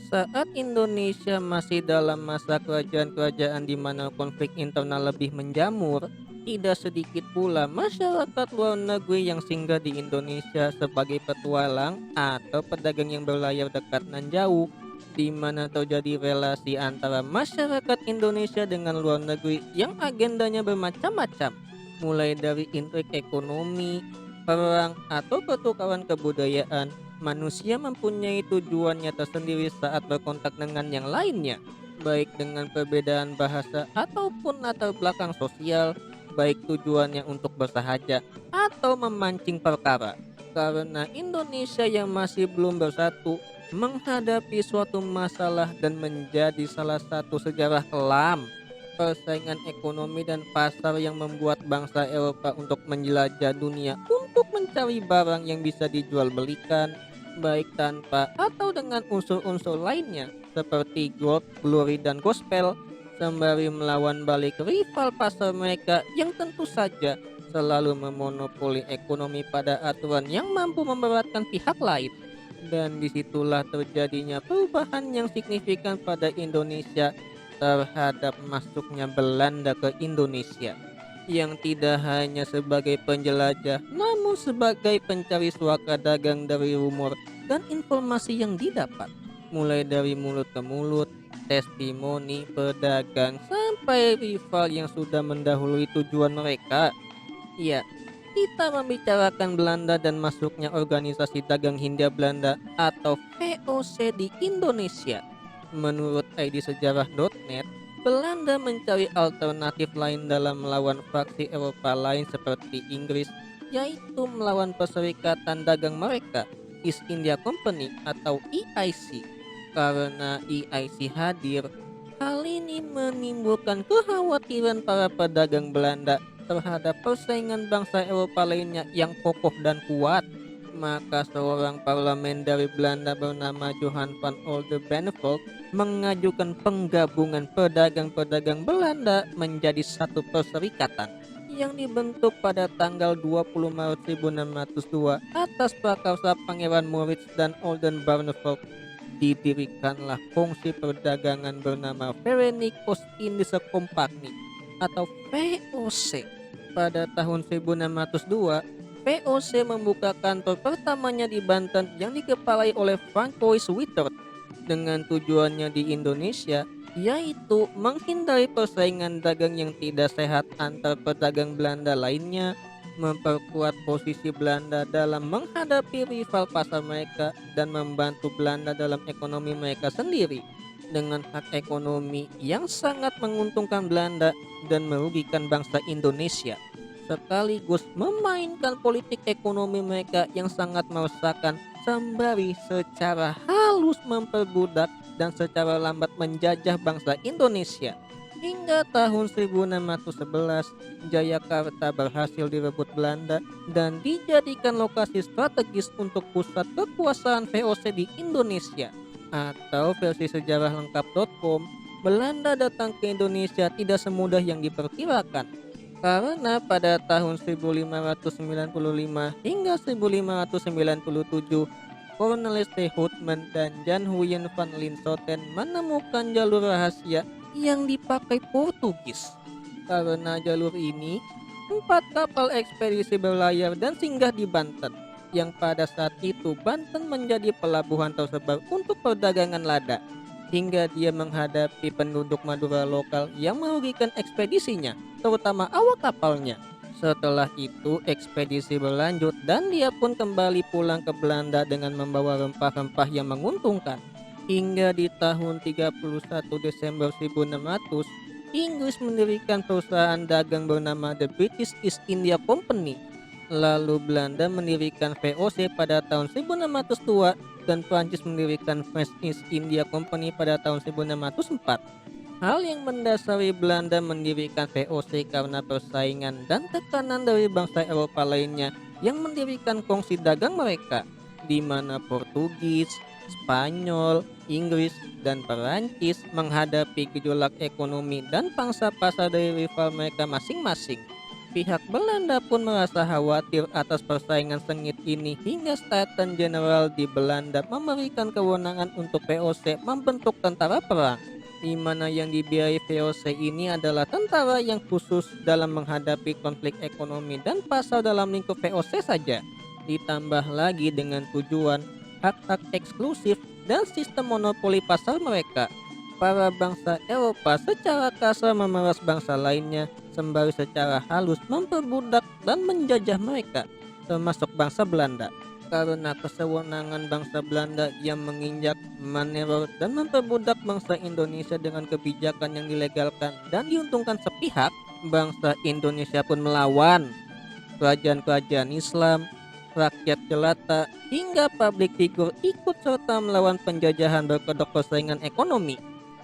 Saat Indonesia masih dalam masa kerajaan-kerajaan di mana konflik internal lebih menjamur, tidak sedikit pula masyarakat luar negeri yang singgah di Indonesia sebagai petualang atau pedagang yang berlayar dekat dan jauh, di mana terjadi relasi antara masyarakat Indonesia dengan luar negeri yang agendanya bermacam-macam, mulai dari intrik ekonomi, perang, atau pertukaran kebudayaan. Manusia mempunyai tujuannya tersendiri saat berkontak dengan yang lainnya, baik dengan perbedaan bahasa ataupun latar belakang sosial, baik tujuannya untuk bersahaja atau memancing perkara. Karena Indonesia yang masih belum bersatu menghadapi suatu masalah dan menjadi salah satu sejarah kelam. Persaingan ekonomi dan pasar yang membuat bangsa Eropa untuk menjelajah dunia untuk mencari barang yang bisa dijual belikan, baik tanpa atau dengan unsur-unsur lainnya seperti gold, glory, dan gospel, sembari melawan balik rival pasar mereka yang tentu saja selalu memonopoli ekonomi pada aturan yang mampu memberatkan pihak lain. Dan disitulah terjadinya perubahan yang signifikan pada Indonesia terhadap masuknya Belanda ke Indonesia, yang tidak hanya sebagai penjelajah, namun sebagai pencari suaka dagang dari rumor dan informasi yang didapat, mulai dari mulut ke mulut, testimoni pedagang, sampai rival yang sudah mendahului tujuan mereka. Ya, kita membicarakan Belanda dan masuknya organisasi dagang Hindia Belanda atau VOC di Indonesia. Menurut idsejarah.net, Belanda mencari alternatif lain dalam melawan faksi Eropa lain seperti Inggris, yaitu melawan perserikatan dagang mereka, East India Company atau EIC. Karena EIC hadir, hal ini menimbulkan kekhawatiran para pedagang Belanda terhadap persaingan bangsa Eropa lainnya yang kokoh dan kuat. Maka seorang parlemen dari Belanda bernama Johan van Oldenbarneveldt mengajukan penggabungan pedagang-pedagang Belanda menjadi satu perserikatan yang dibentuk pada tanggal 20 Maret 1602 atas prakarsa Pangeran Maurits dan Oldenbarneveldt. Didirikanlah kongsi perdagangan bernama Verenigd Oost-Indische Compagnie atau VOC. Pada tahun 1602, VOC membuka kantor pertamanya di Banten yang dikepalai oleh Francois Wittert dengan tujuannya di Indonesia, yaitu menghindari persaingan dagang yang tidak sehat antar pedagang Belanda lainnya, memperkuat posisi Belanda dalam menghadapi rival pasar mereka, dan membantu Belanda dalam ekonomi mereka sendiri dengan hak ekonomi yang sangat menguntungkan Belanda dan merugikan bangsa Indonesia, sekaligus memainkan politik ekonomi mereka yang sangat meresahkan sembari secara halus memperbudak dan secara lambat menjajah bangsa Indonesia. Hingga tahun 1611, Jayakarta berhasil direbut Belanda dan dijadikan lokasi strategis untuk pusat kekuasaan VOC di Indonesia. Atau versi sejarah lengkap.com, Belanda datang ke Indonesia tidak semudah yang diperkirakan. Karena pada tahun 1595 hingga 1597, Cornelis T. Houtman dan Jan Huyen van Linschoten menemukan jalur rahasia yang dipakai Portugis. Karena jalur ini, 4 kapal ekspedisi berlayar dan singgah di Banten, yang pada saat itu Banten menjadi pelabuhan tersebar untuk perdagangan lada, hingga dia menghadapi penduduk Madura lokal yang merugikan ekspedisinya, terutama awak kapalnya. Setelah itu ekspedisi berlanjut dan dia pun kembali pulang ke Belanda dengan membawa rempah-rempah yang menguntungkan. Hingga di tahun 31 Desember 1600, Inggris mendirikan perusahaan dagang bernama The British East India Company. Lalu Belanda mendirikan VOC pada tahun 1602 dan Prancis mendirikan French East India Company pada tahun 1604. Hal yang mendasari Belanda mendirikan VOC karena persaingan dan tekanan dari bangsa Eropa lainnya yang mendirikan kongsi dagang mereka, di mana Portugis, Spanyol, Inggris, dan Perancis menghadapi gejolak ekonomi dan pangsa pasar dari rival mereka masing-masing. Pihak Belanda pun merasa khawatir atas persaingan sengit ini hingga Staten General di Belanda memberikan kewenangan untuk VOC membentuk tentara perang, di mana yang dibiayai VOC ini adalah tentara yang khusus dalam menghadapi konflik ekonomi dan pasar dalam lingkup VOC saja. Ditambah lagi dengan tujuan hak-hak eksklusif dan sistem monopoli pasar mereka. Para bangsa Eropa secara kasar memeras bangsa lainnya, sembari secara halus memperbudak dan menjajah mereka, termasuk bangsa Belanda. Karena kesewenangan bangsa Belanda yang menginjak, meneror, dan memperbudak bangsa Indonesia dengan kebijakan yang dilegalkan dan diuntungkan sepihak, bangsa Indonesia pun melawan kerajaan-kerajaan Islam, rakyat jelata, hingga publik figur ikut serta melawan penjajahan berkedok persaingan ekonomi.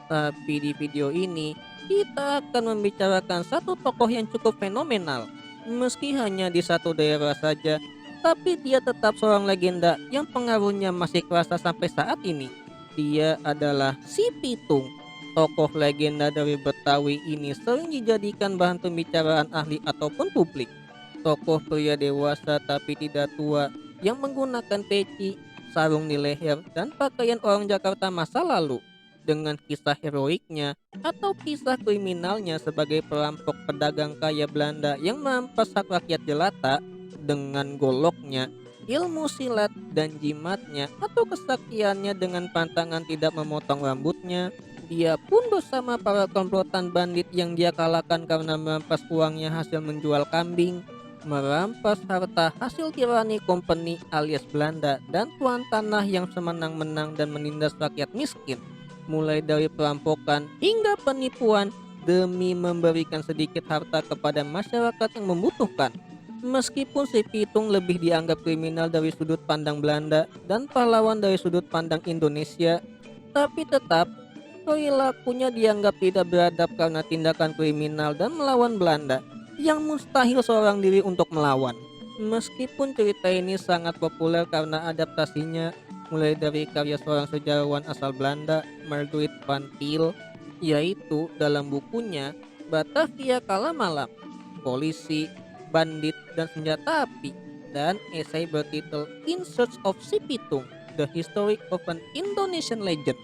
Tapi di video ini, kita akan membicarakan satu tokoh yang cukup fenomenal. Meski hanya di satu daerah saja, tapi dia tetap seorang legenda yang pengaruhnya masih kerasa sampai saat ini. Dia adalah Si Pitung. Tokoh legenda dari Betawi ini sering dijadikan bahan pembicaraan ahli ataupun publik. Tokoh pria dewasa tapi tidak tua yang menggunakan peci, sarung di leher, dan pakaian orang Jakarta masa lalu. Dengan kisah heroiknya atau kisah kriminalnya sebagai perampok pedagang kaya Belanda yang merampas hak rakyat jelata, dengan goloknya, ilmu silat dan jimatnya atau kesaktiannya dengan pantangan tidak memotong rambutnya, dia pun bersama para komplotan bandit yang dia kalahkan karena merampas uangnya hasil menjual kambing, merampas harta hasil tirani kompeni alias Belanda dan tuan tanah yang semenang-menang dan menindas rakyat miskin. Mulai dari perampokan hingga penipuan demi memberikan sedikit harta kepada masyarakat yang membutuhkan. Meskipun Si Pitung lebih dianggap kriminal dari sudut pandang Belanda dan pahlawan dari sudut pandang Indonesia, tapi tetap perilakunya dianggap tidak beradab karena tindakan kriminal dan melawan Belanda yang mustahil seorang diri untuk melawan. Meskipun cerita ini sangat populer karena adaptasinya, mulai dari karya seorang sejarawan asal Belanda, Margriet van Til, yaitu dalam bukunya Batavia Kala Malam, Polisi, Bandit, dan Senjata Api, dan esai bertitul In Search of Si Pitung, The History of an Indonesian Legend,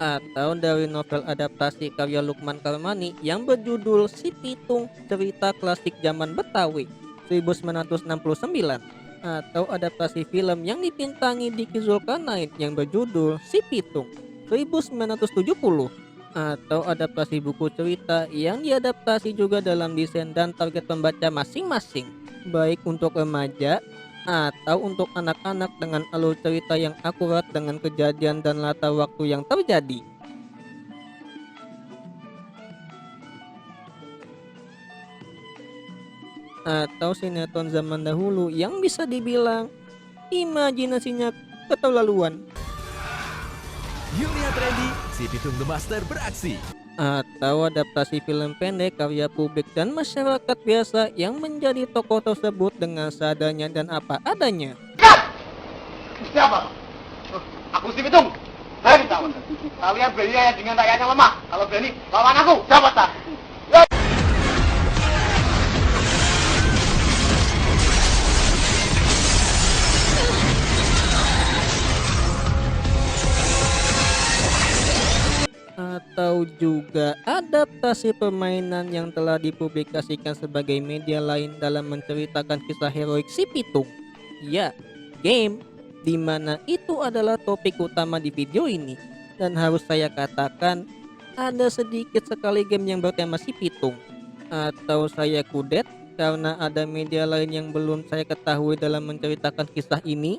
atau dari novel adaptasi karya Lukman Karmani yang berjudul Si Pitung, Cerita Klasik Zaman Betawi, 1969, atau adaptasi film yang dibintangi Diki Zulkarnain yang berjudul Si Pitung 1970, atau adaptasi buku cerita yang diadaptasi juga dalam desain dan target pembaca masing-masing, baik untuk remaja atau untuk anak-anak dengan alur cerita yang akurat dengan kejadian dan latar waktu yang terjadi. Atau sinetron zaman dahulu yang bisa dibilang imajinasinya keterlaluan. Yulia Trendy, Si Pitung The Master beraksi. Atau adaptasi film pendek karya publik dan masyarakat biasa yang menjadi tokoh tersebut dengan seadanya dan apa adanya. Siapa? Aku Si Pitung. Saya minta kalian berani ya dengan rakyatnya lemah. Kalau berani lawan aku, siapa tak? Atau juga adaptasi permainan yang telah dipublikasikan sebagai media lain dalam menceritakan kisah heroik Si Pitung. Ya, game, di mana itu adalah topik utama di video ini. Dan harus saya katakan, ada sedikit sekali game yang bertema Si Pitung. Atau saya kudet karena ada media lain yang belum saya ketahui dalam menceritakan kisah ini.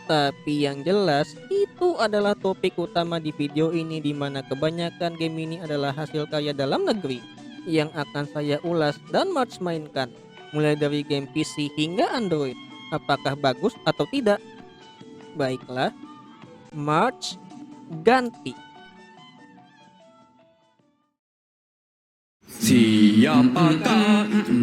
Tapi yang jelas itu adalah topik utama di video ini, di mana kebanyakan game ini adalah hasil karya dalam negeri yang akan saya ulas dan March mainkan, mulai dari game PC hingga Android. Apakah bagus atau tidak? Baiklah, March ganti. Siapakah itu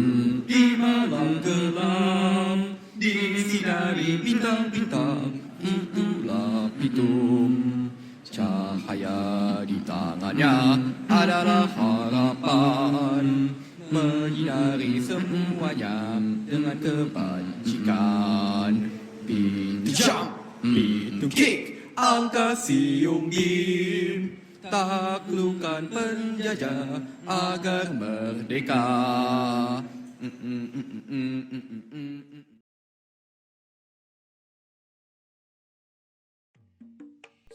di malam gelap, disinari bintang-bintang? Itulah Pitung. Cahaya di tangannya adalah harapan. menyinari semuanya dengan kebajikan. Pitung jump, pitung kick, angka siung bim, taklukkan penjajah agar merdeka.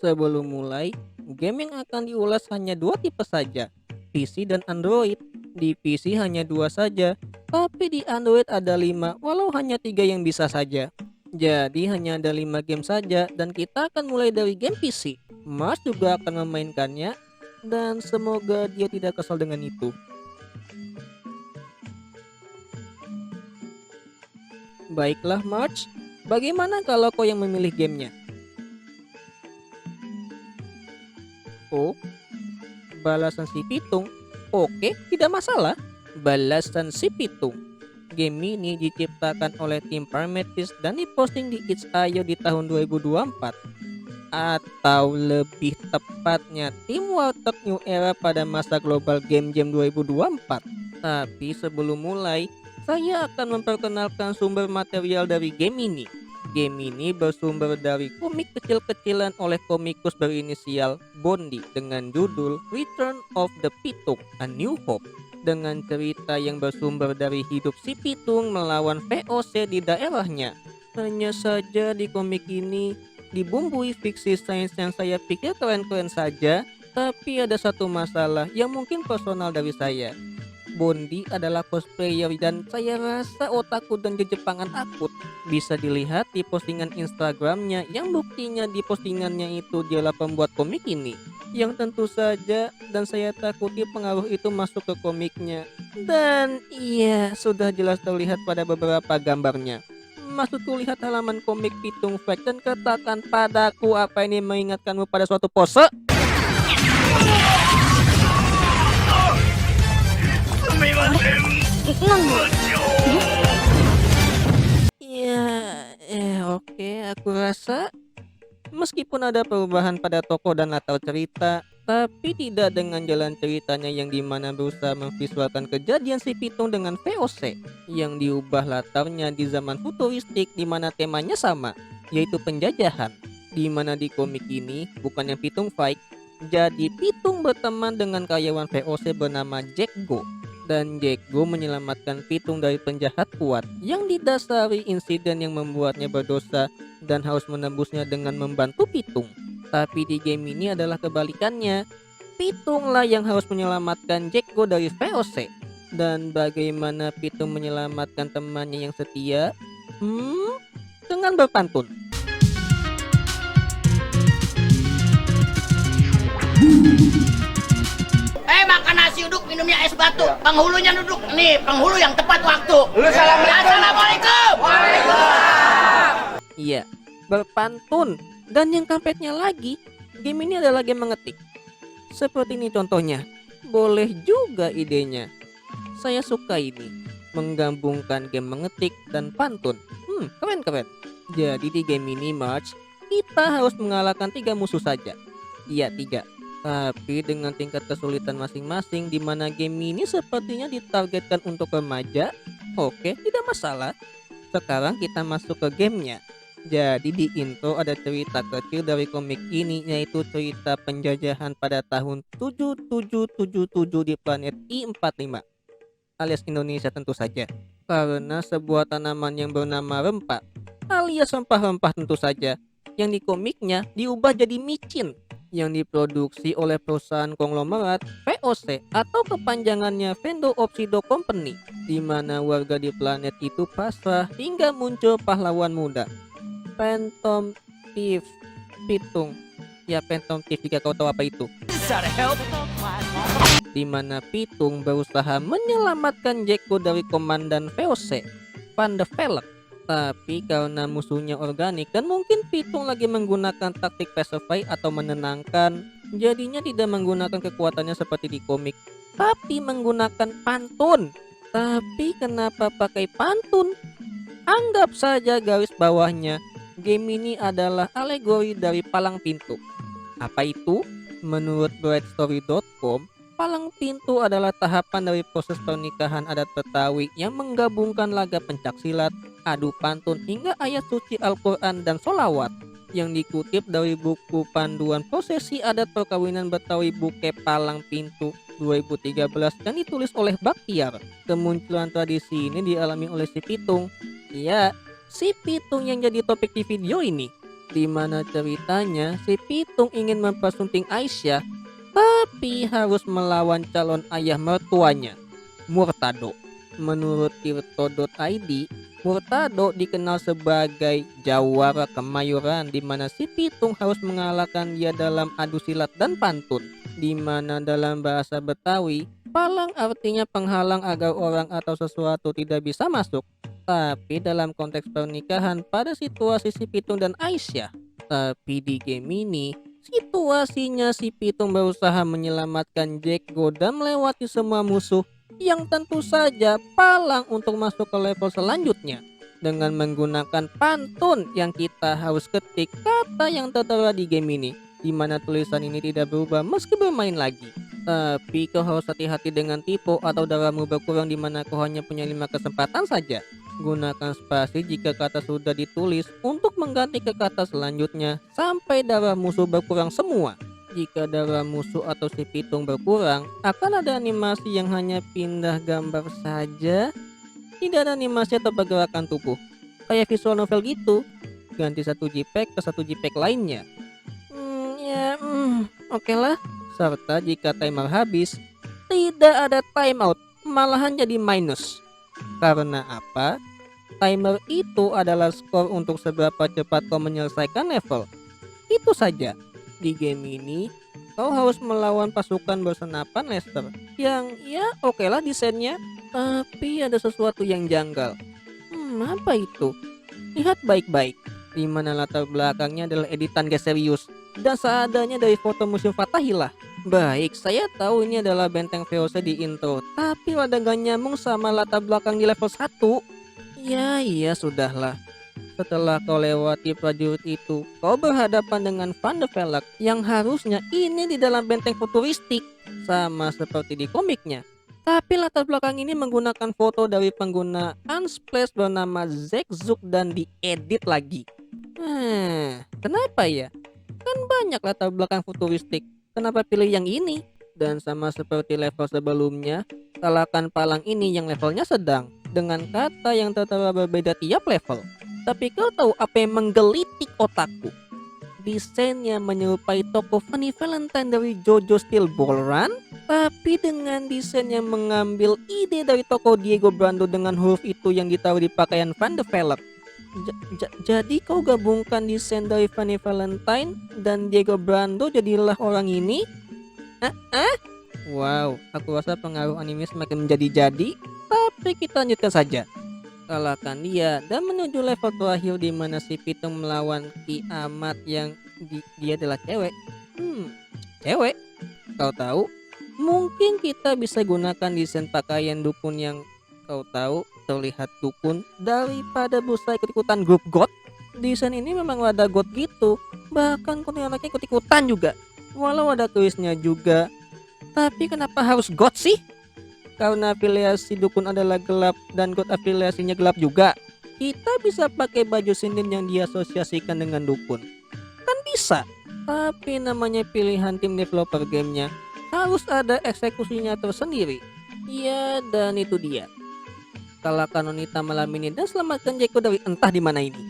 Sebelum mulai, game yang akan diulas hanya dua tipe saja, PC dan Android. Di PC hanya dua saja, tapi di Android ada 5, walau hanya 3 yang bisa saja. Jadi hanya ada 5 game saja dan kita akan mulai dari game PC. Mas juga akan memainkannya dan semoga dia tidak kesal dengan itu. Baiklah March, bagaimana kalau kau yang memilih gamenya? Oh, balasan si pitung. Oke, tidak masalah. Balasan si pitung. Game ini diciptakan oleh tim Parametis dan diposting di itch.io di tahun 2024. Atau lebih tepatnya tim Warteg New Era pada masa global game jam 2024. Tapi sebelum mulai, saya akan memperkenalkan sumber material dari game ini. Game ini bersumber dari komik kecil-kecilan oleh komikus berinisial Bondi dengan judul Return of the Pitung, A New Hope, dengan cerita yang bersumber dari hidup si Pitung melawan VOC di daerahnya. Hanya saja di komik ini dibumbui fiksi sains yang saya pikir keren-keren saja, tapi ada satu masalah yang mungkin personal dari saya. Bondi adalah cosplayer dan saya rasa otakku dan jejepangan akut. Bisa dilihat di postingan Instagramnya yang buktinya di postingannya itu dialah pembuat komik ini. Yang tentu saja dan saya takuti pengaruh itu masuk ke komiknya. Dan iya, sudah jelas terlihat pada beberapa gambarnya. Maksudku lihat halaman komik Pitung Fact dan katakan padaku apa ini mengingatkanmu pada suatu pose? Oke, aku rasa meskipun ada perubahan pada tokoh dan latar cerita, tapi tidak dengan jalan ceritanya yang dimana berusaha memvisualkan kejadian si Pitung dengan VOC yang diubah latarnya di zaman futuristik di mana temanya sama, yaitu penjajahan. Di mana di komik ini bukan yang Pitung fight, jadi Pitung berteman dengan karyawan VOC bernama Jack Go. Dan Jack Go menyelamatkan Pitung dari penjahat kuat yang didasari insiden yang membuatnya berdosa dan harus menembusnya dengan membantu Pitung. Tapi di game ini adalah kebalikannya. Pitunglah yang harus menyelamatkan Jack Go dari VOC. Dan bagaimana Pitung menyelamatkan temannya yang setia? Dengan berpantun. Makan nasi uduk, minumnya es batu. Penghulunya duduk. Nih, penghulu yang tepat waktu. Assalamualaikum. Iya, berpantun. Dan yang kampretnya lagi, game ini adalah game mengetik. Seperti ini contohnya. Boleh juga idenya. Saya suka ini. Menggabungkan game mengetik dan pantun. Keren-keren. Jadi di game ini March, kita harus mengalahkan 3 musuh saja. Iya, 3. Tapi dengan tingkat kesulitan masing-masing di mana game ini sepertinya ditargetkan untuk remaja. Oke, tidak masalah. Sekarang kita masuk ke gamenya. Jadi di intro ada cerita kecil dari komik ini, yaitu cerita penjajahan pada tahun 7777 di planet I45 alias Indonesia tentu saja. Karena sebuah tanaman yang bernama rempa alias rempah-rempah tentu saja, yang di komiknya diubah jadi micin yang diproduksi oleh perusahaan konglomerat VOC atau kepanjangannya Vendo Opsido Company, di mana warga di planet itu pasrah hingga muncul pahlawan muda, Phantom Thief Pitung. Ya, Phantom Thief jika kau tahu apa itu. Di mana Pitung berusaha menyelamatkan Jack Go dari komandan VOC, Van de Velk. Tapi karena musuhnya organik dan mungkin Pitung lagi menggunakan taktik pacify atau menenangkan, jadinya tidak menggunakan kekuatannya seperti di komik, tapi menggunakan pantun. Tapi kenapa pakai pantun? Anggap saja garis bawahnya, game ini adalah alegori dari palang pintu. Apa itu? Menurut brightstory.com, Palang pintu adalah tahapan dari proses pernikahan adat Betawi yang menggabungkan laga pencaksilat, adu pantun hingga ayat suci Al-Quran dan solawat. Yang dikutip dari buku panduan prosesi adat perkawinan Betawi Buke Palang Pintu 2013 yang ditulis oleh Baktiar. Kemunculan tradisi ini dialami oleh si Pitung. Iya, si Pitung yang jadi topik di video ini. Di mana ceritanya si Pitung ingin mempersunting Aisyah tapi harus melawan calon ayah mertuanya, Murtado. Menurut tirto.id, Murtado dikenal sebagai jawara Kemayoran di mana si Pitung harus mengalahkan dia dalam adu silat dan pantun. Di mana dalam bahasa Betawi, palang artinya penghalang agar orang atau sesuatu tidak bisa masuk. Tapi dalam konteks pernikahan pada situasi si Pitung dan Aisyah. Tapi di game ini, situasinya si Pitung berusaha menyelamatkan Jack Go dan melewati semua musuh yang tentu saja palang untuk masuk ke level selanjutnya dengan menggunakan pantun yang kita harus ketik kata yang tertera di game ini, di mana tulisan ini tidak berubah meski bermain lagi. Tapi kau harus hati-hati dengan tipe atau darahmu berkurang di mana kau hanya punya 5 kesempatan saja. Gunakan spasi jika kata sudah ditulis untuk mengganti ke kata selanjutnya sampai darah musuh berkurang semua. Jika darah musuh atau si Pitung berkurang, akan ada animasi yang hanya pindah gambar saja. Tidak ada animasi atau pergerakan tubuh. Kayak visual novel gitu. Ganti satu JPEG ke satu JPEG lainnya. Oke lah. Serta jika timer habis, tidak ada timeout, malahan jadi minus. Karena apa? Timer itu adalah skor untuk seberapa cepat kau menyelesaikan level. Itu saja. Di game ini, kau harus melawan pasukan bersenapan Lester. Yang ya oke lah desainnya. Tapi ada sesuatu yang janggal. Apa itu? Lihat baik-baik. Di mana latar belakangnya adalah editan gak serius. Dan seadanya dari foto museum Fatahillah. Baik, saya tahu ini adalah benteng VOC di intro. Tapi rada gak nyambung sama latar belakang di level 1. Ya, sudahlah. Setelah kau lewati prajurit itu, kau berhadapan dengan Van de Velak yang harusnya ini di dalam benteng futuristik, sama seperti di komiknya. Tapi latar belakang ini menggunakan foto dari pengguna Unsplash bernama Zack Zook dan diedit lagi. Kenapa ya? Kan banyak latar belakang futuristik. Kenapa pilih yang ini? Dan sama seperti level sebelumnya, kalahkan palang ini yang levelnya sedang dengan kata yang tertera berbeda tiap level. Tapi kau tahu apa yang menggelitik otakku? Desainnya menyerupai toko Funny Valentine dari JoJo Steel Ball Run, tapi dengan desain yang mengambil ide dari toko Diego Brando dengan huruf itu yang ditaruh di pakaian Van de Velak. Jadi kau gabungkan desain dari Funny Valentine dan Diego Brando jadilah orang ini? Wow, aku rasa pengaruh anime semakin menjadi-jadi. Tapi kita lanjutkan saja. Kalahkan dia dan menuju level terakhir di mana si Pitung melawan Ki Amat yang dia adalah cewek. Cewek? Kau tahu? Mungkin kita bisa gunakan desain pakaian dukun yang kau tahu terlihat dukun daripada busa ikut-ikutan grup god. Desain ini memang rada god gitu. Bahkan kuntilanaknya ikut-ikutan juga. Walau ada tulisnya juga. Tapi kenapa harus god sih? Karena afiliasi dukun adalah gelap dan god afiliasinya gelap juga. Kita bisa pakai baju sinden yang diasosiasikan dengan dukun. Kan bisa. Tapi namanya pilihan tim developer gamenya. Harus ada eksekusinya tersendiri. Ya, dan itu dia. Kalahkan Nonita malam ini dan selamatkan Jeko dari entah di mana ini.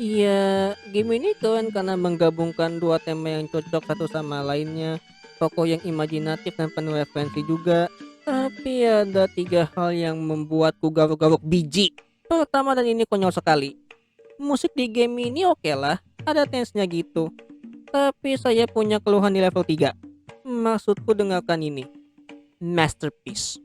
Iya, game ini keren karena menggabungkan dua tema yang cocok satu sama lainnya. Tokoh yang imajinatif dan penuh referensi juga. Tapi ada 3 hal yang membuatku garuk-garuk biji. Pertama, dan ini konyol sekali. Musik di game ini oke lah, ada tense-nya gitu. Tapi saya punya keluhan di level 3. Maksudku dengarkan ini. Masterpiece.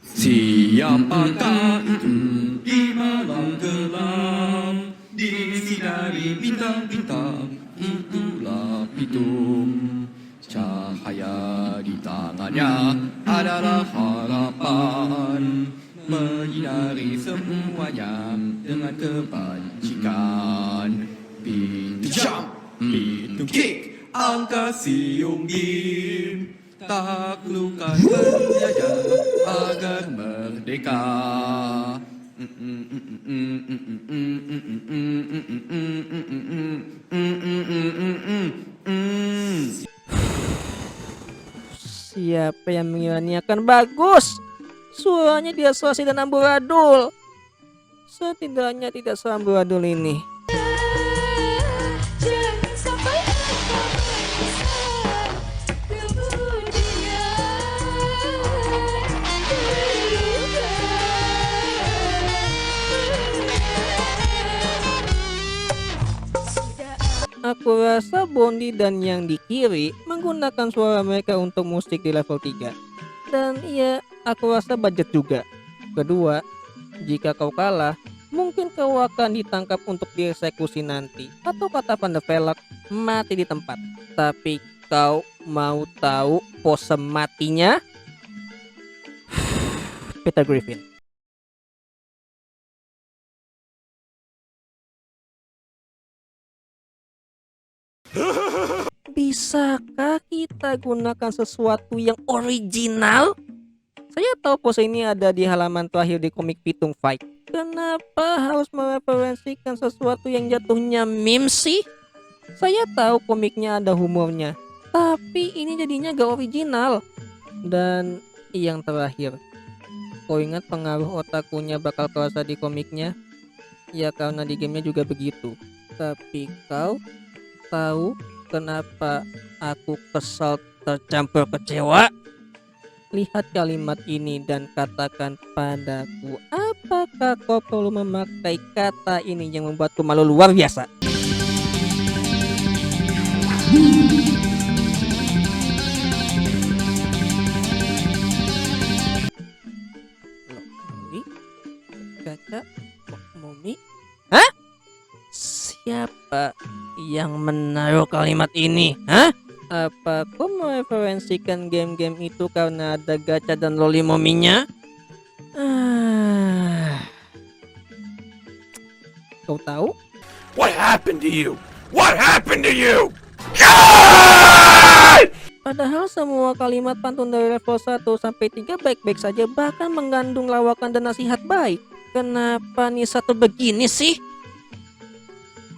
Siapakah itu di malam gelap disinari bintang-bintang? Itulah Pitung. Cahaya di tangannya adalah harapan, menyinari semuanya dengan kebajikan. Pitung jump, Pitung kick, angka siung gim, taklukkan penjajah agar merdeka. Siapa yang menyanyiakan bagus? Suaranya diasosiasi dan amburadul. Setidaknya tidak seamburadul ini. Jangan sampai engkau menyesal kemudian sudah. Aku rasa Bondi dan yang di kiri menggunakan suara mereka untuk musik di level 3. Dan iya, aku rasa budget juga. Kedua, jika kau kalah, mungkin kau akan ditangkap untuk dieksekusi nanti. Atau kata Van de Velak, mati di tempat. Tapi kau mau tahu pose matinya? Peter Griffin. Bisakah kita gunakan sesuatu yang original? Saya tahu pose ini ada di halaman terakhir di komik Pitung Fight. Kenapa harus mereferensikan sesuatu yang jatuhnya meme sih? Saya tahu komiknya ada humornya, tapi ini jadinya gak original. Dan yang terakhir, kau ingat pengaruh otakunya bakal terasa di komiknya? Ya karena di gamenya juga begitu. Tapi kau tahu kenapa aku kesal tercampur kecewa? Lihat kalimat ini dan katakan padaku, apakah kau perlu memakai kata ini yang membuatku malu luar biasa? Loh, Caca, Momi? Hah? Siapa yang menaruh kalimat ini? Hah? Apa kau mereferensikan game-game itu karena ada gacha dan loli mominya? Kau tahu? What happened to you? What happened to you? Padahal semua kalimat pantun dari level 1 sampai 3 baik-baik saja, bahkan mengandung lawakan dan nasihat baik. Kenapa nih satu begini sih?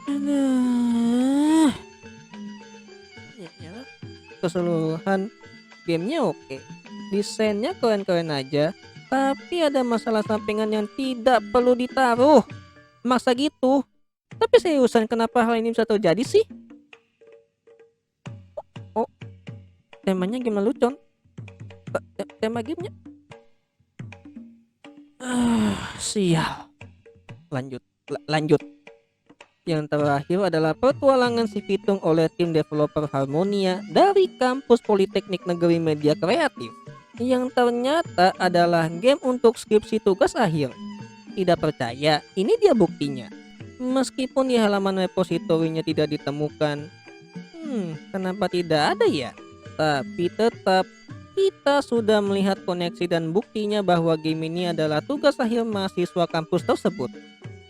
Aduh. Ya, keseluruhan gamenya oke, desainnya keren-keren aja, tapi ada masalah sampingan yang tidak perlu ditaruh. Maksa gitu. Tapi seriusan, kenapa hal ini bisa terjadi sih? Oh, temanya game lelucon. Tema gamenya. Sial. Lanjut. Yang terakhir adalah petualangan si Pitung oleh tim developer Harmonia dari kampus Politeknik Negeri Media Kreatif, yang ternyata adalah game untuk skripsi tugas akhir. Tidak percaya? Ini dia buktinya. Meskipun di halaman repositorinya tidak ditemukan, kenapa tidak ada ya? Tapi tetap kita sudah melihat koneksi dan buktinya bahwa game ini adalah tugas akhir mahasiswa kampus tersebut.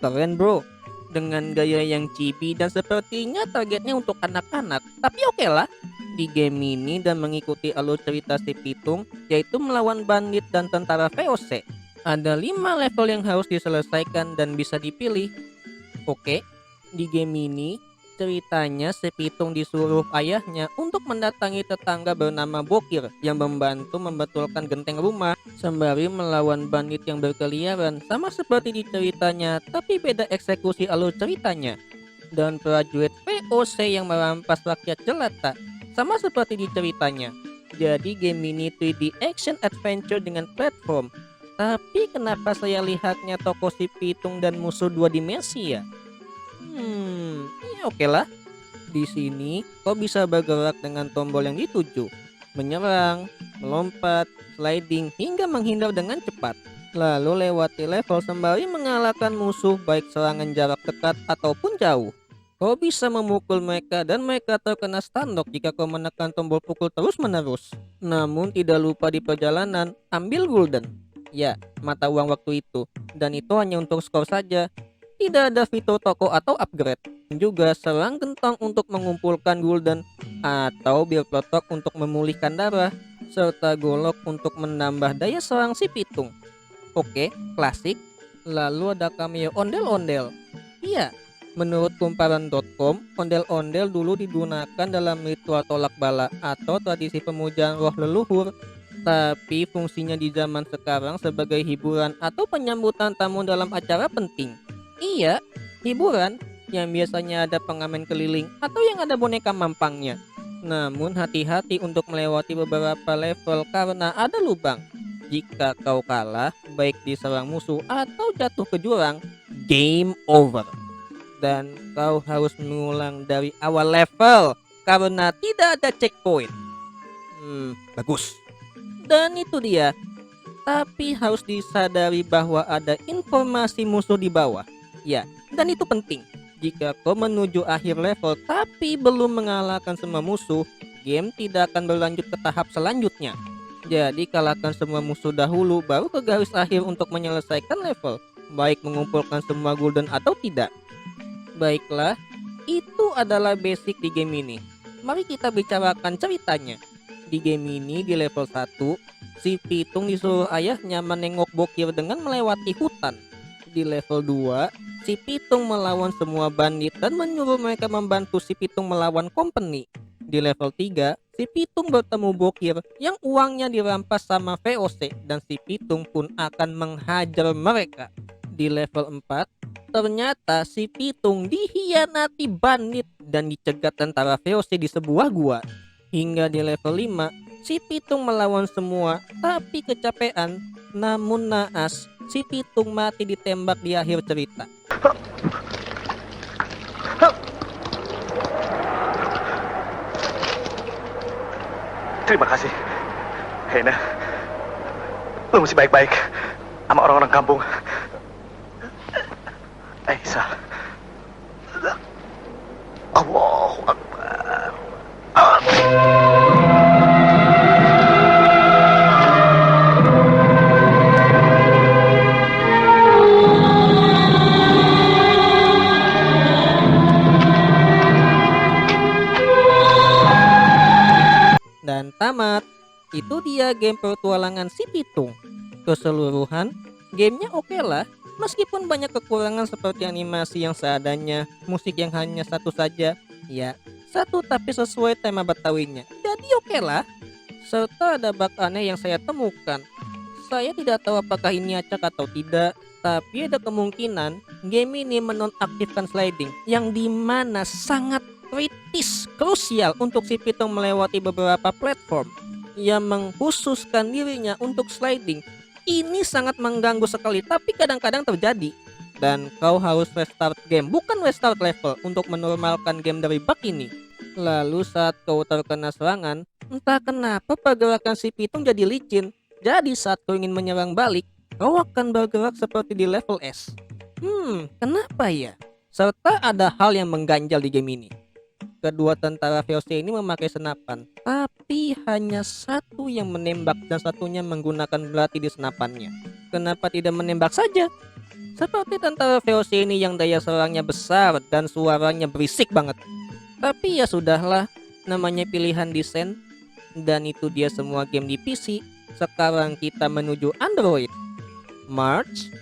Keren bro, dengan gaya yang chibi dan sepertinya targetnya untuk anak-anak. Tapi oke lah, di game ini dan mengikuti alur cerita si Pitung, yaitu melawan bandit dan tentara VOC. Ada 5 level yang harus diselesaikan dan bisa dipilih. Oke, di game ini ceritanya si Pitung disuruh ayahnya untuk mendatangi tetangga bernama Bokir yang membantu membetulkan genteng rumah sembari melawan bandit yang berkeliaran, sama seperti di ceritanya, tapi beda eksekusi alur ceritanya. Dan prajurit VOC yang merampas rakyat jelata, sama seperti di ceritanya. Jadi game ini 3D action adventure dengan platform. Tapi kenapa saya lihatnya toko si Pitung dan musuh 2 dimensi ya? Ya oke lah. Di sini kau bisa bergerak dengan tombol yang dituju, menyerang, melompat, sliding, hingga menghindar dengan cepat. Lalu lewati level sembari mengalahkan musuh baik serangan jarak dekat ataupun jauh. Kau bisa memukul mereka dan mereka terkena stun jika kau menekan tombol pukul terus-menerus. Namun tidak lupa di perjalanan, ambil gulden. Ya, mata uang waktu itu. Dan itu hanya untuk skor saja. Tidak ada fitur toko atau upgrade. Juga serang gentong untuk mengumpulkan gulden atau bir peletok untuk memulihkan darah. serta golok untuk menambah daya serang si pitung. Oke, klasik. Lalu ada cameo ondel-ondel. Iya, menurut kumparan.com, ondel-ondel dulu digunakan dalam ritual tolak bala atau tradisi pemujaan roh leluhur. Tapi fungsinya di zaman sekarang sebagai hiburan atau penyambutan tamu dalam acara penting. Iya, hiburan yang biasanya ada pengamen keliling atau yang ada boneka mampangnya. Namun hati-hati untuk melewati beberapa level karena ada lubang. Jika kau kalah, baik diserang musuh atau jatuh ke jurang, game over. Dan kau harus mengulang dari awal level karena tidak ada checkpoint. Bagus. Dan itu dia. Tapi harus disadari bahwa ada informasi musuh di bawah. Ya, dan itu penting. Jika kau menuju akhir level tapi belum mengalahkan semua musuh, game tidak akan berlanjut ke tahap selanjutnya. Jadi kalahkan semua musuh dahulu baru ke garis akhir untuk menyelesaikan level, baik mengumpulkan semua golden atau tidak. Baiklah, itu adalah basic di game ini. Mari kita bicarakan ceritanya. Di game ini di level 1, si pitung disuruh ayahnya menengok bokir dengan melewati hutan. Di level 2, si pitung melawan semua bandit dan menyuruh mereka membantu si pitung melawan company. Di level 3, si pitung bertemu bokir yang uangnya dirampas sama VOC dan si pitung pun akan menghajar mereka. Di level 4, ternyata si pitung dihianati bandit dan dicegat tentara VOC di sebuah gua. Hingga di level 5, si pitung melawan semua tapi kecapean. Namun naas, si pitung mati ditembak di akhir cerita. Terima kasih. Hena, lu mesti baik-baik sama orang-orang kampung. Aisyah. Allahu Akbar. Dan tamat. Itu dia game petualangan si pitung. Keseluruhan, gamenya oke lah. Meskipun banyak kekurangan seperti animasi yang seadanya, musik yang hanya satu saja. Ya, satu tapi sesuai tema Betawinya. Jadi oke lah. Serta ada bug aneh yang saya temukan. Saya tidak tahu apakah ini acak atau tidak. Tapi ada kemungkinan game ini menonaktifkan sliding. Yang dimana sangat kritis, krusial untuk si pitung melewati beberapa platform yang mengkhususkan dirinya untuk sliding. Ini sangat mengganggu sekali, tapi kadang-kadang terjadi. Dan kau harus restart game, bukan restart level untuk menormalkan game dari bug ini. Lalu saat kau terkena serangan, entah kenapa pergerakan si pitung jadi licin. Jadi saat kau ingin menyerang balik, kau akan bergerak seperti di level S. Kenapa ya? Serta ada hal yang mengganjal di game ini. Kedua tentara VOC ini memakai senapan, tapi hanya satu yang menembak dan satunya menggunakan belati di senapannya. Kenapa tidak menembak saja? Seperti tentara VOC ini yang daya serangnya besar dan suaranya berisik banget. Tapi ya sudahlah, namanya pilihan desain. Dan itu dia semua game di PC. Sekarang kita menuju Android. March.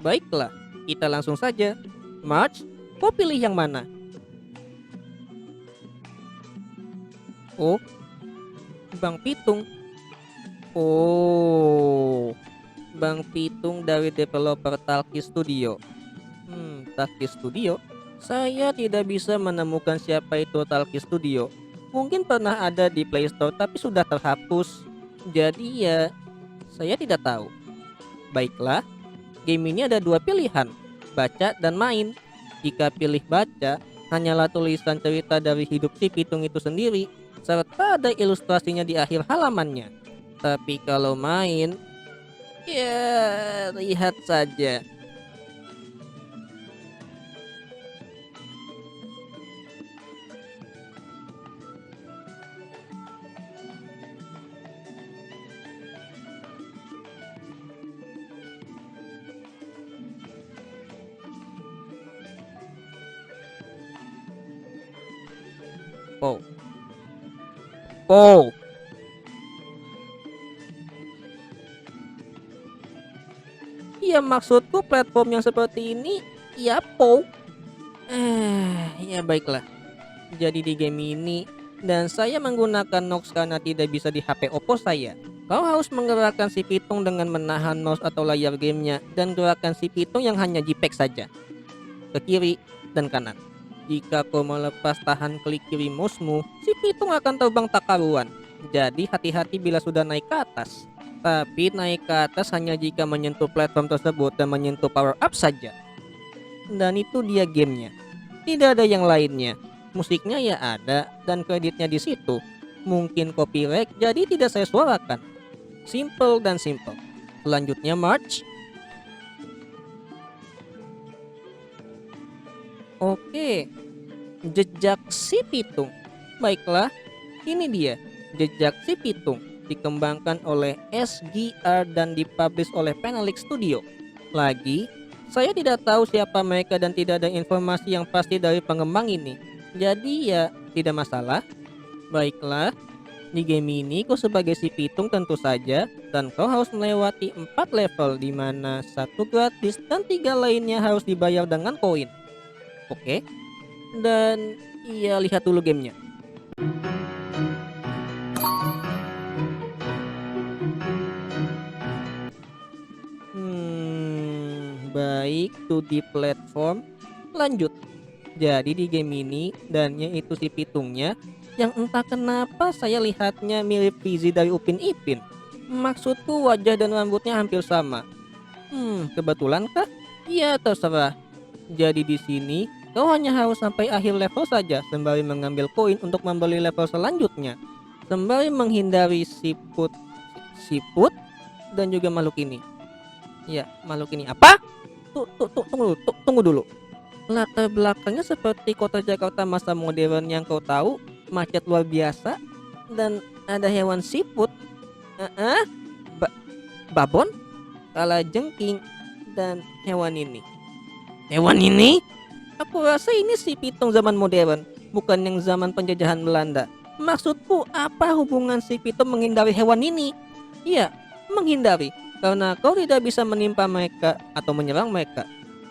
Baiklah, kita langsung saja. March, kau pilih yang mana? Oh, Bang Pitung. Oh, Bang Pitung dari developer Talkie Studio. Talkie Studio? Saya tidak bisa menemukan siapa itu Talkie Studio. Mungkin pernah ada di Play Store tapi sudah terhapus. Jadi ya, saya tidak tahu. Baiklah. Game ini ada dua pilihan, baca dan main. Jika pilih baca, hanyalah tulisan cerita dari hidup si pitung itu sendiri, serta ada ilustrasinya di akhir halamannya. Tapi kalau main, ya lihat saja. Po. Po. Ya maksudku platform yang seperti ini ya Po. Ya baiklah. Jadi di game ini dan saya menggunakan Nox karena tidak bisa di HP Oppo saya. Kau harus menggerakkan si pitung dengan menahan mouse atau layar gamenya dan gerakan si pitung yang hanya JPEG saja. Ke kiri dan kanan. Jika kau melepas tahan klik kiri mousemu, si pitung akan terbang tak karuan. Jadi hati-hati bila sudah naik ke atas. Tapi naik ke atas hanya jika menyentuh platform tersebut dan menyentuh power up saja. Dan itu dia gamenya. Tidak ada yang lainnya. Musiknya ya ada dan kreditnya di situ. Mungkin copyright jadi tidak saya suarakan. Simple dan simple. Selanjutnya March. Oke. Jejak si pitung. Baiklah, ini dia. Jejak si pitung dikembangkan oleh SGR dan dipublish oleh Penelix Studio. Lagi, saya tidak tahu siapa mereka dan tidak ada informasi yang pasti dari pengembang ini. Jadi ya tidak masalah. Baiklah, di game ini kau sebagai si pitung tentu saja dan kau harus melewati 4 level di mana 1 gratis dan 3 lainnya harus dibayar dengan koin. Oke. Dan ya lihat dulu gamenya. Baik, 2D platform. Lanjut. Jadi di game ini dannya itu si pitungnya yang entah kenapa saya lihatnya mirip Fizi dari Upin Ipin. Maksudku wajah dan rambutnya hampir sama. Kebetulan kah? Ya terserah. Jadi di sini kau hanya harus sampai akhir level saja sembari mengambil koin untuk membeli level selanjutnya. Sembari menghindari siput dan juga makhluk ini. Ya, makhluk ini apa? Tunggu dulu. Latar belakangnya seperti kota Jakarta masa modern yang kau tahu, macet luar biasa dan ada hewan siput. Babon, kalajengking dan hewan ini. Hewan ini? Aku rasa ini si pitung zaman modern, bukan yang zaman penjajahan Belanda. Maksudku apa hubungan si pitung menghindari hewan ini? Iya, menghindari. Karena kau tidak bisa menimpa mereka atau menyerang mereka.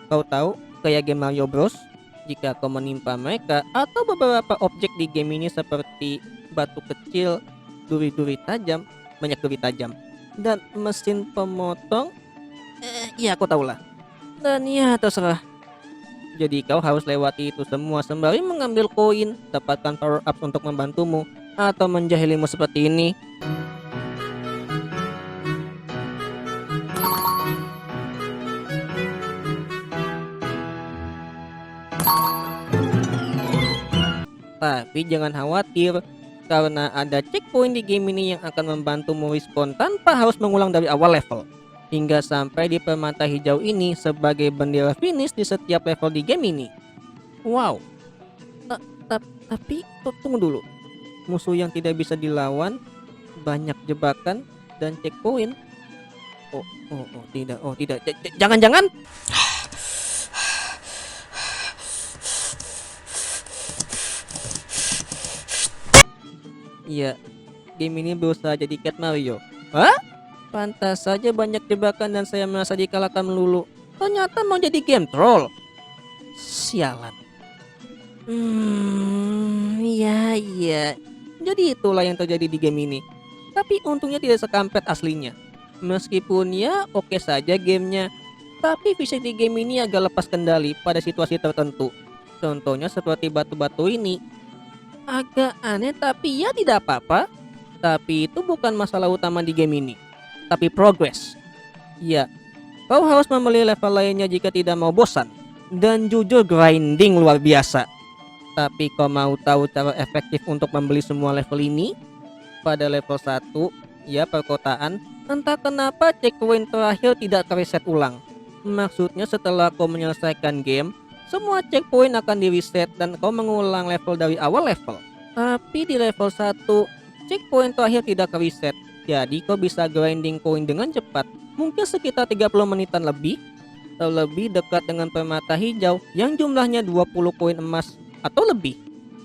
Kau tahu, kayak game Mario Bros. Jika kau menimpa mereka atau beberapa objek di game ini seperti batu kecil, duri-duri tajam, banyak duri tajam, dan mesin pemotong, ya kau tahulah. Dan ya terserah. Jadi kau harus lewati itu semua sembari mengambil koin, dapatkan power up untuk membantumu, atau menjahilimu seperti ini. Tapi jangan khawatir, karena ada checkpoint di game ini yang akan membantumu respon tanpa harus mengulang dari awal level. Hingga sampai di permata hijau ini sebagai bendera finish di setiap level di game ini. Wow. Tapi tunggu dulu. Musuh yang tidak bisa dilawan, banyak jebakan dan checkpoint. Oh tidak. Jangan-jangan. Iya, game ini berusaha jadi Cat Mario. Hah? Pantas saja banyak jebakan dan saya merasa dikalahkan melulu. Ternyata mau jadi game troll. Sialan. Iya. Jadi itulah yang terjadi di game ini. Tapi untungnya tidak sekampret aslinya. Meskipun ya oke saja gamenya, tapi fisik di game ini agak lepas kendali pada situasi tertentu. Contohnya seperti batu-batu ini. Agak aneh tapi ya tidak apa-apa. Tapi itu bukan masalah utama di game ini, tapi progress. Ya, kau harus membeli level lainnya jika tidak mau bosan. Dan jujur grinding luar biasa. Tapi kau mau tahu cara efektif untuk membeli semua level ini? Pada level 1, ya perkotaan, entah kenapa checkpoint terakhir tidak reset ulang. Maksudnya setelah kau menyelesaikan game, semua checkpoint akan di reset dan kau mengulang level dari awal level. Tapi di level 1, checkpoint terakhir tidak reset. Jadi kau bisa grinding koin dengan cepat. Mungkin sekitar 30 menitan lebih. Terlebih dekat dengan permata hijau yang jumlahnya 20 koin emas atau lebih.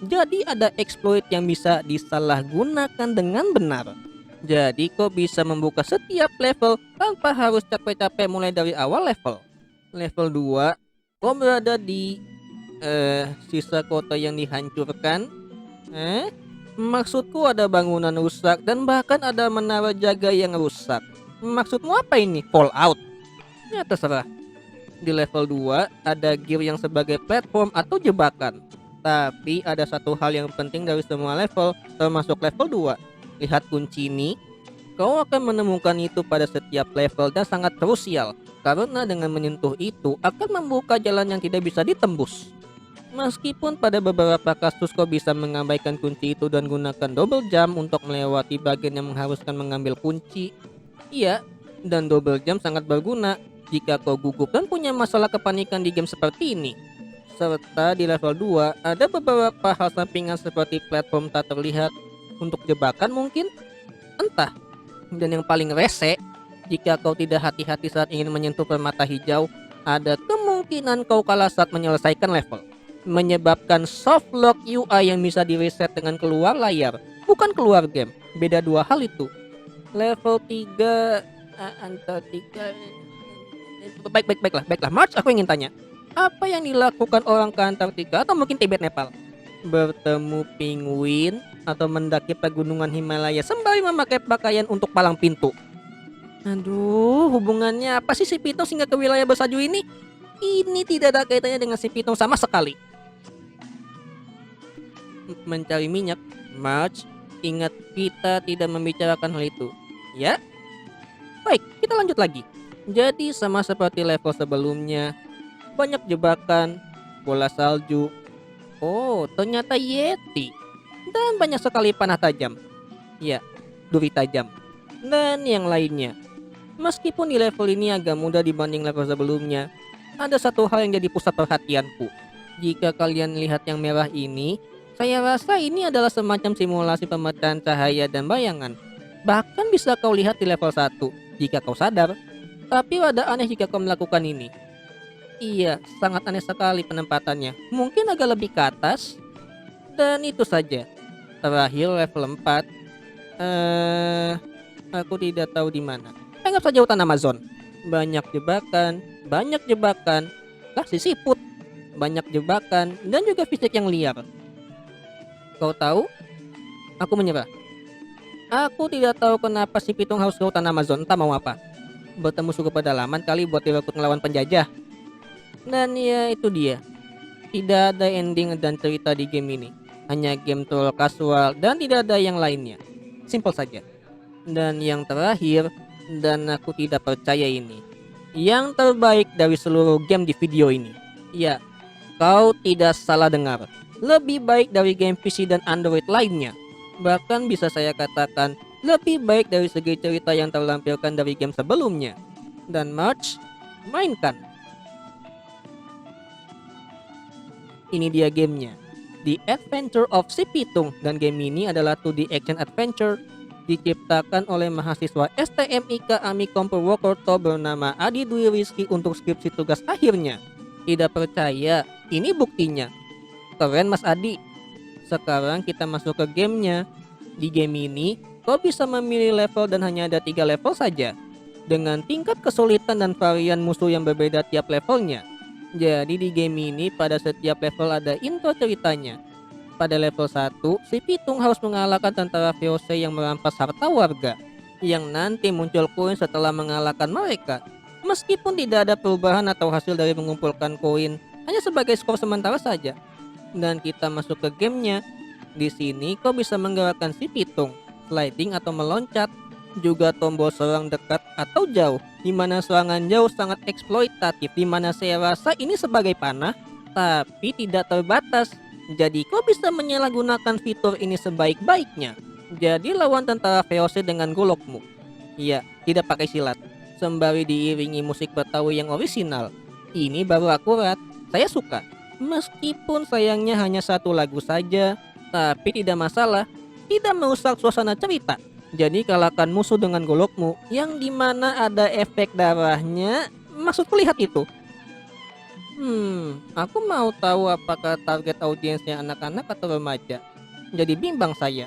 Jadi ada exploit yang bisa disalahgunakan dengan benar. Jadi kau bisa membuka setiap level tanpa harus capek-capek mulai dari awal level. Level 2, kau berada di sisa kota yang dihancurkan. Maksudku ada bangunan rusak dan bahkan ada menara jaga yang rusak. Maksudmu apa ini? Fallout? Ya terserah. Di level 2 ada gear yang sebagai platform atau jebakan. Tapi ada satu hal yang penting dari semua level, termasuk level 2. Lihat kunci ini. Kau akan menemukan itu pada setiap level dan sangat krusial. Karena dengan menyentuh itu akan membuka jalan yang tidak bisa ditembus. Meskipun pada beberapa kasus kau bisa mengabaikan kunci itu dan gunakan double jump untuk melewati bagian yang mengharuskan mengambil kunci. Iya, dan double jump sangat berguna jika kau gugup dan punya masalah kepanikan di game seperti ini. Serta di level 2 ada beberapa hal sampingan seperti platform tak terlihat untuk jebakan mungkin? Entah. Dan yang paling rese, jika kau tidak hati-hati saat ingin menyentuh permata hijau, ada kemungkinan kau kalah saat menyelesaikan level. Menyebabkan soft lock UI yang bisa di reset dengan keluar layar, bukan keluar game. Beda dua hal itu. Level 3 Baiklah. March, aku ingin tanya. Apa yang dilakukan orang ke Antartika atau mungkin Tibet Nepal? Bertemu penguin atau mendaki pegunungan Himalaya sembari memakai pakaian untuk palang pintu? Aduh, hubungannya apa sih si Pitung sehingga ke wilayah bersaju ini? Ini tidak ada kaitannya dengan si Pitung sama sekali. Mencari minyak, March, ingat kita tidak membicarakan hal itu. Ya? Baik, kita lanjut lagi. Jadi sama seperti level sebelumnya, banyak jebakan, bola salju. Oh, ternyata Yeti. Dan banyak sekali panah tajam. Ya, duri tajam. Dan yang lainnya. Meskipun di level ini agak mudah dibanding level sebelumnya, ada satu hal yang jadi pusat perhatianku. Jika kalian lihat yang merah ini, saya rasa ini adalah semacam simulasi pemecahan cahaya dan bayangan. Bahkan bisa kau lihat di level 1 jika kau sadar. Tapi rada aneh jika kau melakukan ini. Iya, sangat aneh sekali penempatannya. Mungkin agak lebih ke atas. Dan itu saja. Terakhir level 4. Aku tidak tahu di mana. Anggap saja hutan Amazon. Banyak jebakan. Lah si siput. Banyak jebakan dan juga fisik yang liar. Kau tahu? Aku menyerah. Aku tidak tahu kenapa si Pitung harus ke hutan Amazon, entah mau apa. Bertemu suku pedalaman kali buat direkrut ngelawan penjajah. Dan ya itu dia. Tidak ada ending dan cerita di game ini. Hanya game troll casual dan tidak ada yang lainnya. Simpel saja. Dan yang terakhir, dan aku tidak percaya ini, yang terbaik dari seluruh game di video ini. Ya, kau tidak salah dengar. Lebih baik dari game PC dan Android lainnya. Bahkan bisa saya katakan lebih baik dari segi cerita yang terlampirkan dari game sebelumnya. Dan March, mainkan. Ini dia gamenya, The Adventure of Si Pitung. Dan game ini adalah 2D action adventure diciptakan oleh mahasiswa STMIK Ami Kompo Wokerto bernama Adi Dwi Rizky untuk skripsi tugas akhirnya. Tidak percaya? Ini buktinya. Keren Mas Adi. Sekarang kita masuk ke gamenya. Di game ini, kau bisa memilih level dan hanya ada 3 level saja. Dengan tingkat kesulitan dan varian musuh yang berbeda tiap levelnya. Jadi di game ini pada setiap level ada intro ceritanya. Pada level 1, si Pitung harus mengalahkan tentara VOC yang merampas harta warga. Yang nanti muncul koin setelah mengalahkan mereka. Meskipun tidak ada perubahan atau hasil dari mengumpulkan koin, hanya sebagai skor sementara saja. Dan kita masuk ke gamenya. Di sini kau bisa menggerakkan si Pitung, sliding atau meloncat, juga tombol serang dekat atau jauh, di mana serangan jauh sangat eksploitatif, di mana saya rasa ini sebagai panah, tapi tidak terbatas. Jadi kau bisa menyalahgunakan fitur ini sebaik-baiknya. Jadi lawan tentara VOC dengan golokmu. Iya, tidak pakai silat. Sembari diiringi musik Betawi yang orisinal. Ini baru akurat. Saya suka. Meskipun sayangnya hanya satu lagu saja, tapi tidak masalah. Tidak merusak suasana cerita. Jadi kalahkan musuh dengan golokmu yang dimana ada efek darahnya. Maksudku lihat itu. Aku mau tahu apakah target audiensnya anak-anak atau remaja. Jadi bimbang saya.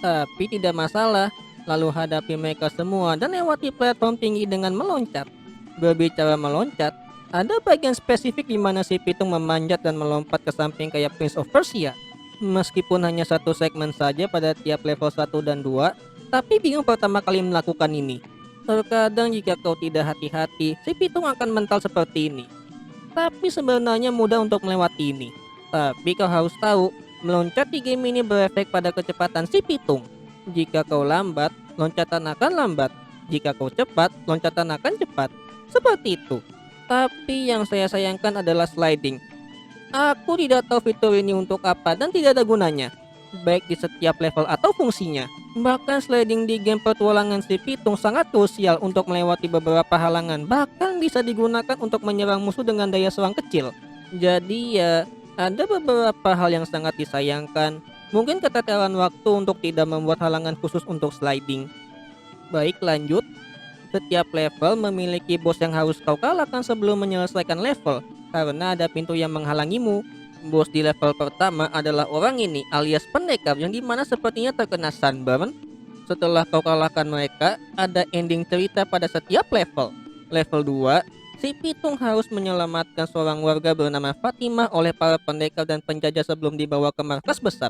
Tapi tidak masalah. Lalu hadapi mereka semua dan lewati platform tinggi dengan meloncat. Berbicara meloncat, ada bagian spesifik di mana si pitung memanjat dan melompat ke samping kayak Prince of Persia. Meskipun hanya satu segmen saja pada tiap level 1 dan 2, tapi bingung pertama kali melakukan ini. Terkadang jika kau tidak hati-hati, si pitung akan mental seperti ini. Tapi sebenarnya mudah untuk melewati ini. Tapi kau harus tahu, meloncat di game ini berefek pada kecepatan si pitung. Jika kau lambat, loncatan akan lambat. Jika kau cepat, loncatan akan cepat. Seperti itu. Tapi yang saya sayangkan adalah sliding. Aku tidak tahu fitur ini untuk apa dan tidak ada gunanya, baik di setiap level atau fungsinya. Bahkan sliding di game petualangan si pitung sangat krusial untuk melewati beberapa halangan. Bahkan bisa digunakan untuk menyerang musuh dengan daya serang kecil. Jadi ya, ada beberapa hal yang sangat disayangkan. Mungkin keteteran waktu untuk tidak membuat halangan khusus untuk sliding. Baik, lanjut. Setiap level memiliki bos yang harus kau kalahkan sebelum menyelesaikan level, karena ada pintu yang menghalangimu. Bos di level pertama adalah orang ini alias pendekar yang dimana sepertinya terkena sunburn. Setelah kau kalahkan mereka, ada ending cerita pada setiap level. Level 2, si pitung harus menyelamatkan seorang warga bernama Fatimah oleh para pendekar dan penjajah sebelum dibawa ke markas besar.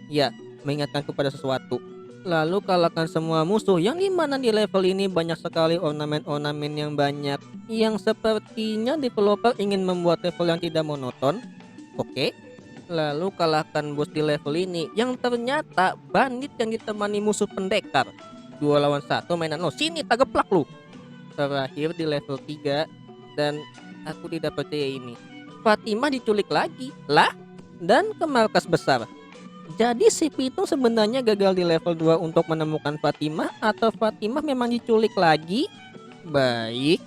Ya, mengingatkanku pada sesuatu. Lalu kalahkan semua musuh yang dimana di level ini banyak sekali ornamen-ornamen yang banyak, yang sepertinya developer ingin membuat level yang tidak monoton. Oke. Lalu kalahkan bos di level ini yang ternyata bandit yang ditemani musuh pendekar. 2 lawan 1 mainan lo, sini tak geplak lu. Terakhir di level 3, dan aku tidak percaya ini, Fatimah diculik lagi lah dan ke markas besar. Jadi si pitung sebenarnya gagal di level 2 untuk menemukan Fatimah, atau Fatimah memang diculik lagi? Baik.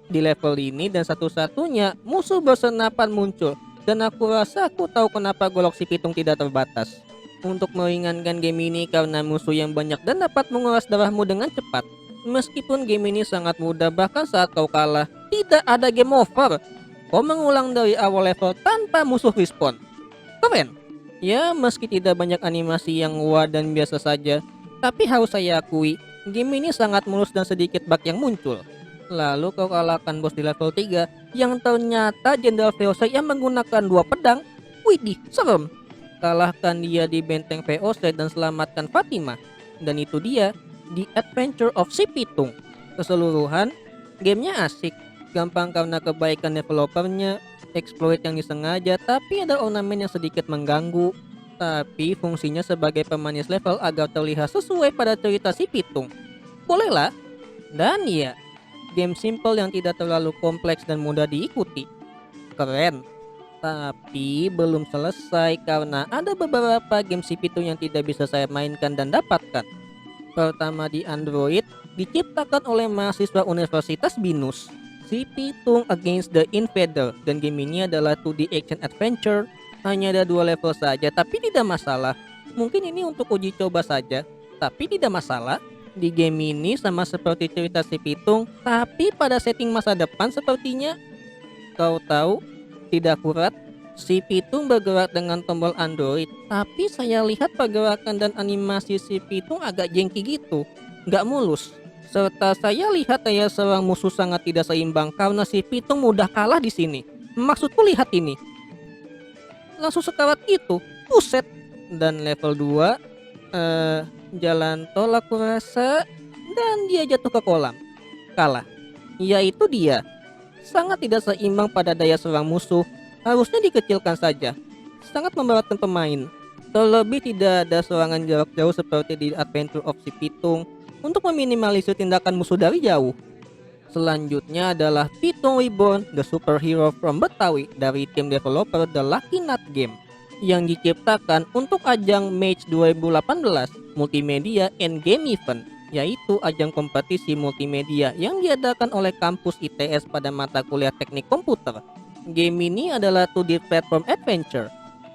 Di level ini dan satu-satunya musuh bersenapan muncul, dan aku rasa aku tahu kenapa golok si pitung tidak terbatas. Untuk meringankan game ini karena musuh yang banyak dan dapat menguras darahmu dengan cepat. Meskipun game ini sangat mudah, bahkan saat kau kalah, tidak ada game over. Kau mengulang dari awal level tanpa musuh respawn. Keren. Ya, meski tidak banyak animasi yang wah dan biasa saja, tapi harus saya akui, game ini sangat mulus dan sedikit bug yang muncul. Lalu kau kalahkan bos di level 3 yang ternyata Jenderal VOC yang menggunakan 2 pedang. Widih, serem. Kalahkan dia di benteng VOC dan selamatkan Fatimah. Dan itu dia, The Adventure of Si Pitung. Keseluruhan, gamenya asik, gampang karena kebaikan developernya, exploit yang disengaja, tapi ada ornamen yang sedikit mengganggu. Tapi fungsinya sebagai pemanis level agar terlihat sesuai pada cerita si pitung. Bolehlah. Dan ya, game simple yang tidak terlalu kompleks dan mudah diikuti. Keren. Tapi belum selesai karena ada beberapa game si pitung yang tidak bisa saya mainkan dan dapatkan. Pertama di Android, diciptakan oleh mahasiswa Universitas Binus. Si Pitung Against the Invader, dan game ini adalah 2D action adventure. Hanya ada 2 level saja, tapi tidak masalah. Mungkin ini untuk uji coba saja, tapi tidak masalah. Di game ini sama seperti cerita si Pitung, tapi pada setting masa depan sepertinya. Kau tahu, tidak akurat. Si Pitung bergerak dengan tombol Android, tapi saya lihat pergerakan dan animasi si Pitung agak jengki gitu, nggak mulus. Serta saya lihat daya serang musuh sangat tidak seimbang karena si pitung mudah kalah di sini. Maksudku lihat ini. Langsung sekarat itu. Buset. Dan level 2 jalan tol aku rasa, dan dia jatuh ke kolam. Kalah. Yaitu dia. Sangat tidak seimbang pada daya serang musuh. Harusnya dikecilkan saja. Sangat memberatkan pemain. Terlebih tidak ada serangan jarak jauh seperti di Adventure of Si Pitung untuk meminimalisir tindakan musuh dari jauh. Selanjutnya adalah Pitung Reborn, The Superhero from Betawi dari tim developer The Lucky Nut Game yang diciptakan untuk ajang Match 2018 Multimedia and Game Event, yaitu ajang kompetisi multimedia yang diadakan oleh kampus ITS pada mata kuliah teknik komputer. Game ini adalah 2D platform adventure.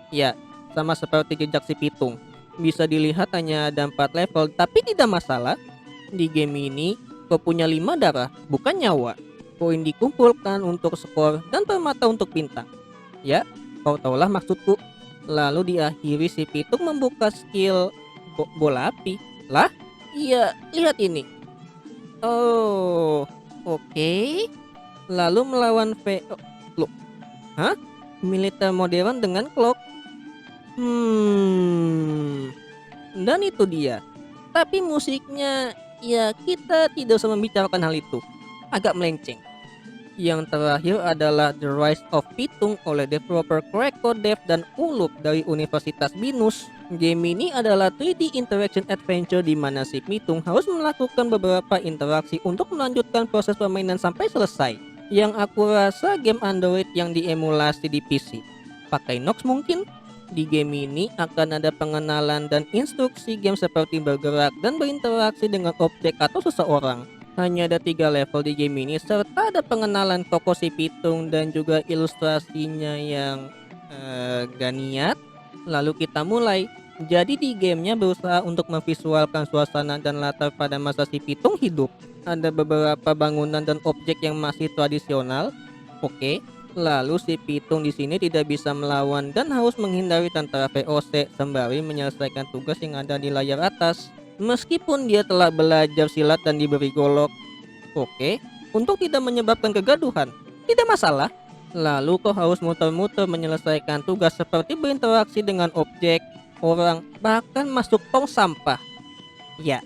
Ya, sama seperti jejak si Pitung. Bisa dilihat hanya ada 4 level, tapi tidak masalah. Di game ini, kau punya 5 darah, bukan nyawa. Koin dikumpulkan untuk skor dan permata untuk bintang. Ya, kau tahulah maksudku. Lalu diakhiri si Pitung membuka skill bola api. Lah, iya, lihat ini. Oh, oke. Lalu melawan loh, hah? Militer modern dengan clock. Dan itu dia. Tapi musiknya, ya kita tidak usah membicarakan hal itu. Agak melenceng. Yang terakhir adalah The Rise of Pitung oleh developer Kreko Dev dan Ulup dari Universitas Binus. Game ini adalah 3D interaction adventure di mana si Pitung harus melakukan beberapa interaksi untuk melanjutkan proses permainan sampai selesai. Yang aku rasa game Android yang diemulasi di PC. Pakai Nox mungkin? Di game ini akan ada pengenalan dan instruksi game seperti bergerak dan berinteraksi dengan objek atau seseorang. Hanya ada 3 level di game ini serta ada pengenalan tokoh si Pitung dan juga ilustrasinya yang gak niat. Lalu kita mulai. Jadi di gamenya berusaha untuk memvisualkan suasana dan latar pada masa si Pitung hidup. Ada beberapa bangunan dan objek yang masih tradisional. Oke. Lalu si Pitung di sini tidak bisa melawan dan harus menghindari tentara VOC sembari menyelesaikan tugas yang ada di layar atas. Meskipun dia telah belajar silat dan diberi golok. Oke, untuk tidak menyebabkan kegaduhan, tidak masalah. Lalu kau harus muter-muter menyelesaikan tugas seperti berinteraksi dengan objek, orang, bahkan masuk tong sampah. Ya,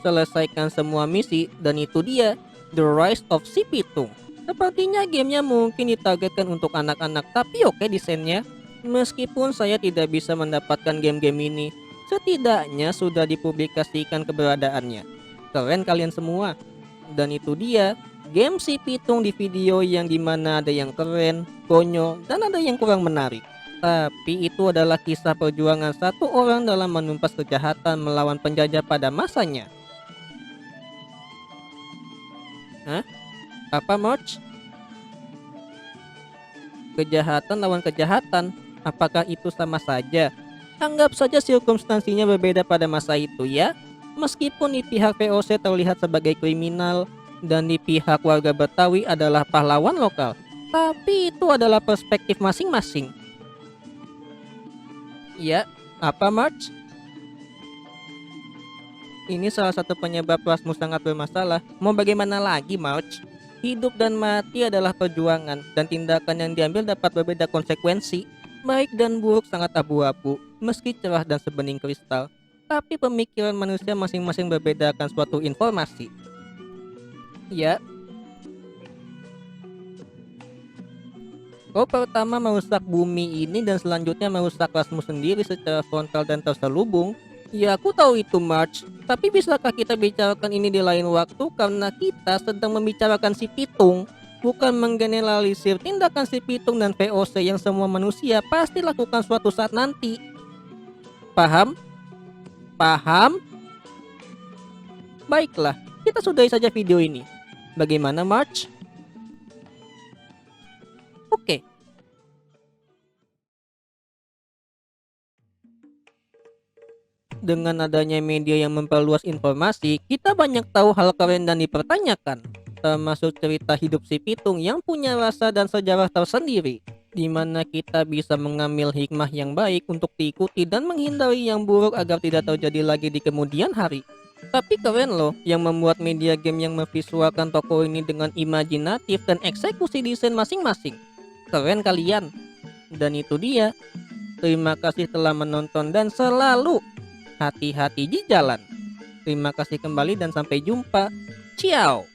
selesaikan semua misi dan itu dia, The Rise of si Pitung. Sepertinya gamenya mungkin ditargetkan untuk anak-anak, tapi oke desainnya. Meskipun saya tidak bisa mendapatkan game-game ini, setidaknya sudah dipublikasikan keberadaannya. Keren kalian semua. Dan itu dia, game si Pitung di video yang dimana ada yang keren, konyol, dan ada yang kurang menarik. Tapi itu adalah kisah perjuangan satu orang dalam menumpas kejahatan melawan penjajah pada masanya. Hah? Apa March? Kejahatan lawan kejahatan? Apakah itu sama saja? Anggap saja sirkumstansinya berbeda pada masa itu ya. Meskipun di pihak VOC terlihat sebagai kriminal dan di pihak warga Betawi adalah pahlawan lokal, tapi itu adalah perspektif masing-masing. Ya, apa March? Ini salah satu penyebab rasmu sangat bermasalah. Mau bagaimana lagi March? Hidup dan mati adalah perjuangan dan tindakan yang diambil dapat berbeda konsekuensi. Baik dan buruk sangat abu-abu, meski cerah dan sebening kristal. Tapi pemikiran manusia masing-masing berbeda akan suatu informasi. Ya. Kau pertama merusak bumi ini dan selanjutnya merusak rasmu sendiri secara frontal dan terselubung. Ya aku tahu itu March, tapi bisakah kita bicarakan ini di lain waktu karena kita sedang membicarakan si Pitung. Bukan menggeneralisir tindakan si Pitung dan VOC yang semua manusia pasti lakukan suatu saat nanti. Paham? Paham? Baiklah, kita sudahi saja video ini. Bagaimana March? Oke. Dengan adanya media yang memperluas informasi, kita banyak tahu hal keren dan dipertanyakan. Termasuk cerita hidup si Pitung yang punya rasa dan sejarah tersendiri, di mana kita bisa mengambil hikmah yang baik untuk diikuti dan menghindari yang buruk agar tidak terjadi lagi di kemudian hari. Tapi keren loh yang membuat media game yang memvisualkan tokoh ini dengan imajinatif dan eksekusi desain masing-masing. Keren kalian. Dan itu dia. Terima kasih telah menonton dan selalu hati-hati di jalan. Terima kasih kembali dan sampai jumpa. Ciao.